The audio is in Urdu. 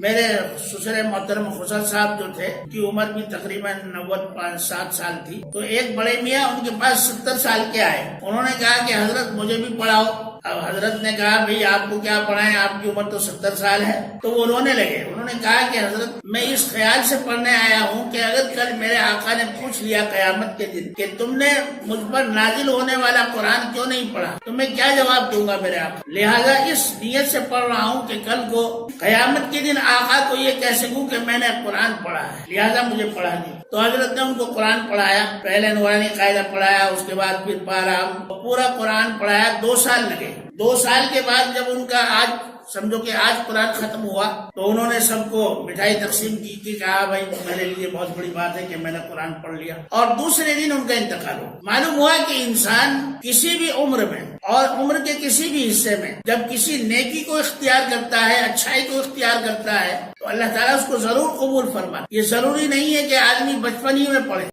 میرے سسر محترم خسر صاحب جو تھے کی عمر بھی تقریباً 97 سال تھی، تو ایک بڑے میاں ان کے پاس 70 سال کے آئے. انہوں نے کہا کہ حضرت مجھے بھی پڑھاؤ. اب حضرت نے کہا بھئی آپ کو کیا پڑھائیں، آپ کی عمر تو 70 سال ہے. تو وہ رونے لگے. انہوں نے کہا کہ حضرت میں اس خیال سے پڑھنے آیا ہوں کہ اگر کل میرے آقا نے پوچھ لیا قیامت کے دن کہ تم نے مجھ پر نازل ہونے والا قرآن کیوں نہیں پڑھا تو میں کیا جواب دوں گا میرے آقا. لہٰذا اس نیت سے پڑھ رہا ہوں کہ کل کو قیامت کے دن آقا کو یہ کہہ سکوں کہ میں نے قرآن پڑھا ہے، لہٰذا مجھے پڑھا نہیں. تو حضرت نے ان کو قرآن پڑھایا. پہلے نورانی قاعدہ پڑھایا، اس کے بعد پھر پارا پورا قرآن پڑھایا. 2 سال لگے. 2 سال کے بعد جب ان کا آج سمجھو کہ آج قرآن ختم ہوا تو انہوں نے سب کو مٹھائی تقسیم کی کہ کہا بھائی میرے لیے بہت بڑی بات ہے کہ میں نے قرآن پڑھ لیا. اور دوسرے دن ان کا انتقال ہوا. معلوم ہوا کہ انسان کسی بھی عمر میں اور عمر کے کسی بھی حصے میں جب کسی نیکی کو اختیار کرتا ہے، اچھائی کو اختیار کرتا ہے تو اللہ تعالیٰ اس کو ضرور قبول فرمائے. یہ ضروری نہیں ہے کہ آدمی بچپن ہی میں پڑھے.